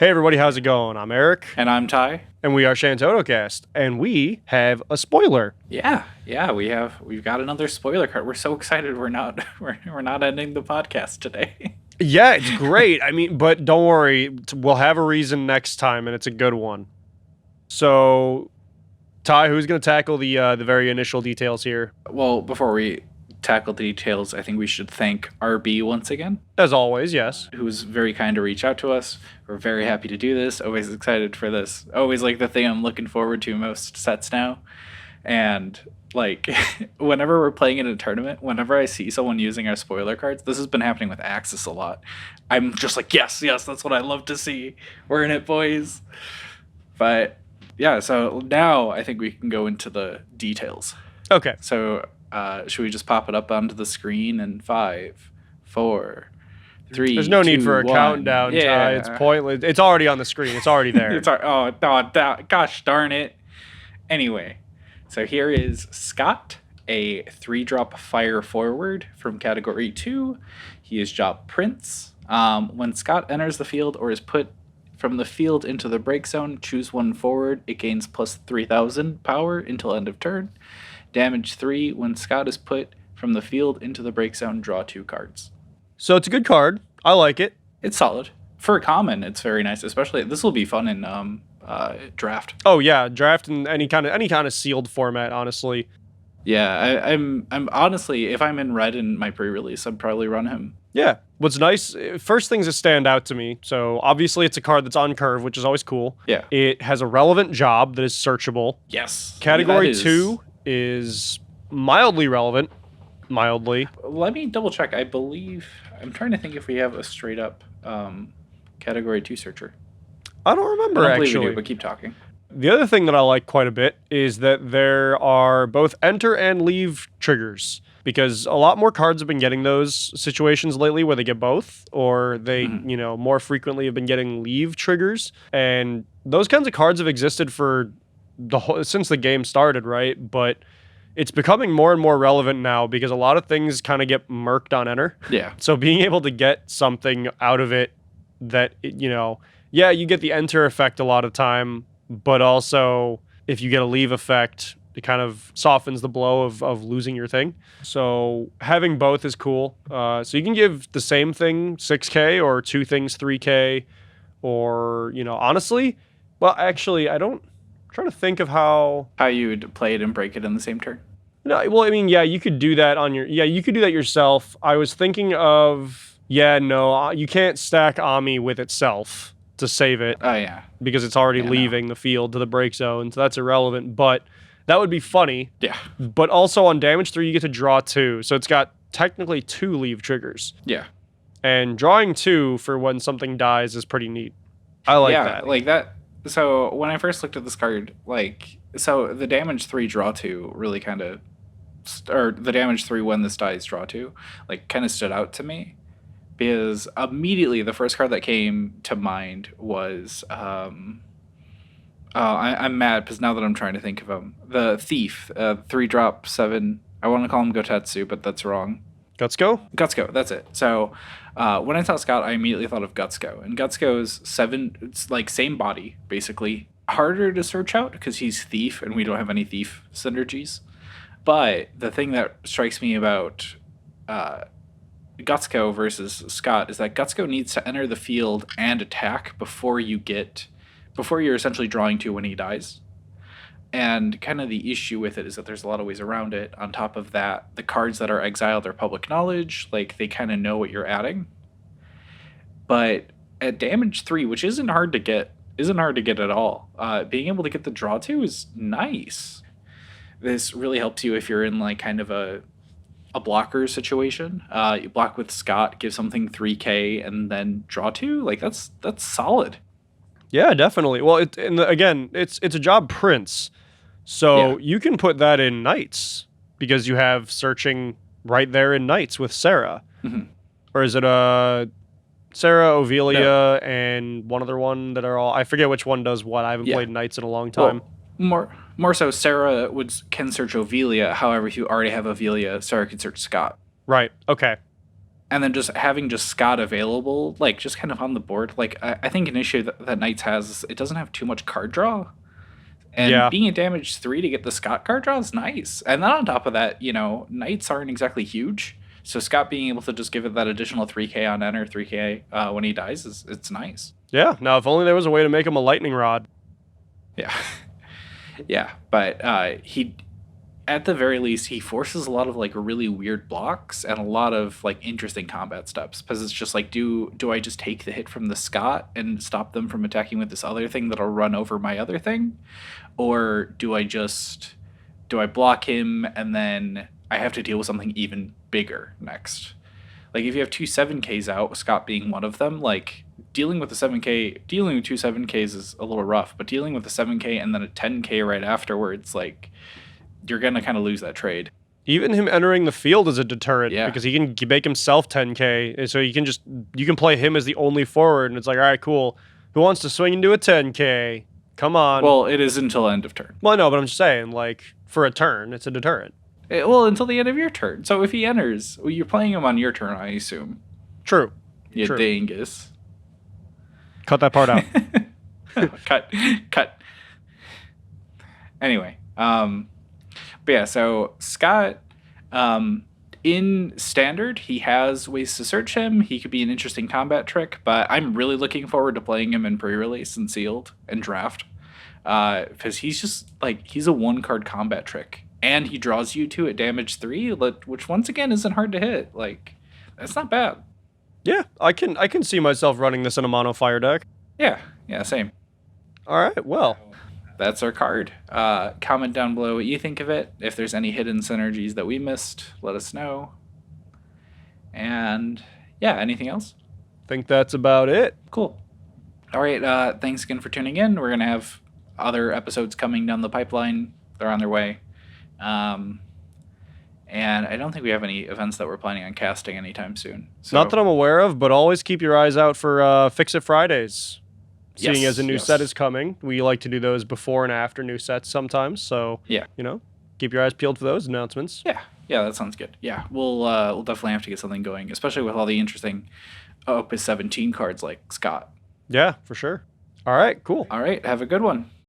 Hey everybody, how's it going? I'm Eric. And I'm Ty. And we are Shantottocast. And we have a spoiler. Yeah, we've got another spoiler card. We're so excited we're not ending the podcast today. Yeah, it's great. I mean, but don't worry, we'll have a reason next time, and it's a good one. So, Ty, who's going to tackle the very initial details here? Well, before we tackle the details, I think we should thank RB once again. As always, yes. Who was very kind to reach out to us. We're very happy to do this. Always excited for this. Always like the thing I'm looking forward to most sets now. And like whenever we're playing in a tournament, whenever I see someone using our spoiler cards, this has been happening with Axis a lot. I'm just like, yes, that's what I love to see. We're in it, boys. But yeah, so now I think we can go into the details. Okay. So should we just pop it up onto the screen in 5, 4, 3? There's no need for a 1. countdown, Yeah. Ty. It's pointless. It's already on the screen. It's already there. Gosh darn it. Anyway, so here is Scott, a 3-drop fire forward from Category 2. He is job Prince. When Scott enters the field or is put from the field into the break zone, choose one forward. It gains plus 3,000 power until end of turn. Damage 3, when Scott is put from the field into the break zone, draw 2 cards. So it's a good card. I like it. It's solid. For a common, it's very nice. Especially, this will be fun in draft. Oh yeah, draft in any kind of sealed format, honestly. Yeah, I'm honestly, if I'm in red in my pre-release, I'd probably run him. Yeah. What's nice, first things that stand out to me, so obviously it's a card that's on curve, which is always cool. Yeah. It has a relevant job that is searchable. Yes. Category 2 is mildly relevant. Mildly. Let me double check. I believe, I'm trying to think if we have a straight up Category 2 searcher. I don't remember, I don't actually. believe we do, but keep talking. The other thing that I like quite a bit is that there are both enter and leave triggers, because a lot more cards have been getting those situations lately where they get both, or they, more frequently have been getting leave triggers. And those kinds of cards have existed for since the game started, right? But it's becoming more and more relevant now because a lot of things kind of get murked on enter. Yeah. So being able to get something out of it that, yeah, you get the enter effect a lot of time, but also if you get a leave effect, it kind of softens the blow of losing your thing. So having both is cool. So you can give the same thing 6K or 2 things 3K, or, honestly, well, actually, I'm trying to think of how you'd play it and break it in the same turn. No, well, I mean, yeah, you could do that you could do that yourself. I was thinking of, you can't stack Ami with itself to save it. Oh, yeah. Because it's already leaving the field to the break zone, so that's irrelevant, but that would be funny. Yeah. But also on damage 3, you get to draw 2, so it's got technically 2 leave triggers. Yeah. And drawing 2 for when something dies is pretty neat. I like that. Yeah, like that. So when I first looked at this card, so the damage 3 draw 2 really kind of, or the damage 3 when this dies draw 2, kind of stood out to me. Because immediately the first card that came to mind was, I'm mad because now that I'm trying to think of him, the Thief, 3-drop 7. I want to call him Gotetsu, but that's wrong. Gutsco? Gutsco, that's it. So when I saw Scott, I immediately thought of Gutsco. And Gutsco's 7, it's same body, basically. Harder to search out because he's Thief and we don't have any Thief synergies. But the thing that strikes me about Gutsco versus Scott is that Gutsco needs to enter the field and attack before you're essentially drawing 2 when he dies. And kind of the issue with it is that there's a lot of ways around it. On top of that, the cards that are exiled are public knowledge. They kind of know what you're adding. But at damage 3, which isn't hard to get at all, being able to get the draw 2 is nice. This really helps you if you're in kind of a blocker situation. You block with Scott, give something 3K, and then draw 2. That's solid. Yeah, definitely. Well, it's a job Prince, so you can put that in Knights because you have searching right there in Knights with Sarah. Mm-hmm. Or is it Sarah, Ovelia, and one other one that are all... I forget which one does what. I haven't played Knights in a long time. Well, more so, Sarah can search Ovelia. However, if you already have Ovelia, Sarah can search Scott. Right. Okay. And then just having just Scott available, like just kind of on the board. Like I think an issue that Knights has is it doesn't have too much card draw. And Yeah. being a damage 3 to get the Scott card draw is nice. And then on top of that, Knights aren't exactly huge. So Scott being able to just give it that additional 3k on enter, 3k when he dies, it's nice. Yeah. Now, if only there was a way to make him a lightning rod. Yeah. Yeah. But he, at the very least, he forces a lot of like really weird blocks and a lot of like interesting combat steps. Because it's just like, do I just take the hit from the Scott and stop them from attacking with this other thing that'll run over my other thing? Or do I block him and then I have to deal with something even bigger next? Like if you have two 7Ks out, Scott being one of them, like dealing with two 7Ks is a little rough, but dealing with a 7K and then a 10K right afterwards, like you're going to kind of lose that trade. Even him entering the field is a deterrent Yeah. because he can make himself 10k, and so you can play him as the only forward, and it's like, all right, cool. Who wants to swing into a 10k? Come on. Well, it is until end of turn. Well, no, but I'm just saying, like, for a turn, it's a deterrent. Well, until the end of your turn. So if he enters, well, you're playing him on your turn, I assume. True. You True. dingus. Cut that part out. Cut. Anyway, but yeah, so Scott, in standard, he has ways to search him. He could be an interesting combat trick, but I'm really looking forward to playing him in pre-release and sealed and draft. Because he's just like, he's a 1-card combat trick. And he draws you 2 at damage 3, which once again isn't hard to hit. Like, that's not bad. Yeah, I can see myself running this in a mono fire deck. Yeah, same. All right, well. That's our card. Comment down below what you think of it. If there's any hidden synergies that we missed, let us know. And yeah, anything else? Think that's about it. Cool. All right, thanks again for tuning in. We're going to have other episodes coming down the pipeline. They're on their way. And I don't think we have any events that we're planning on casting anytime soon. So, Not that I'm aware of, but always keep your eyes out for Fix It Fridays. Seeing as a new set is coming, we like to do those before and after new sets sometimes. So, yeah, keep your eyes peeled for those announcements. Yeah, that sounds good. Yeah, we'll definitely have to get something going, especially with all the interesting Opus 17 cards like Scott. Yeah, for sure. All right, cool. All right, have a good one.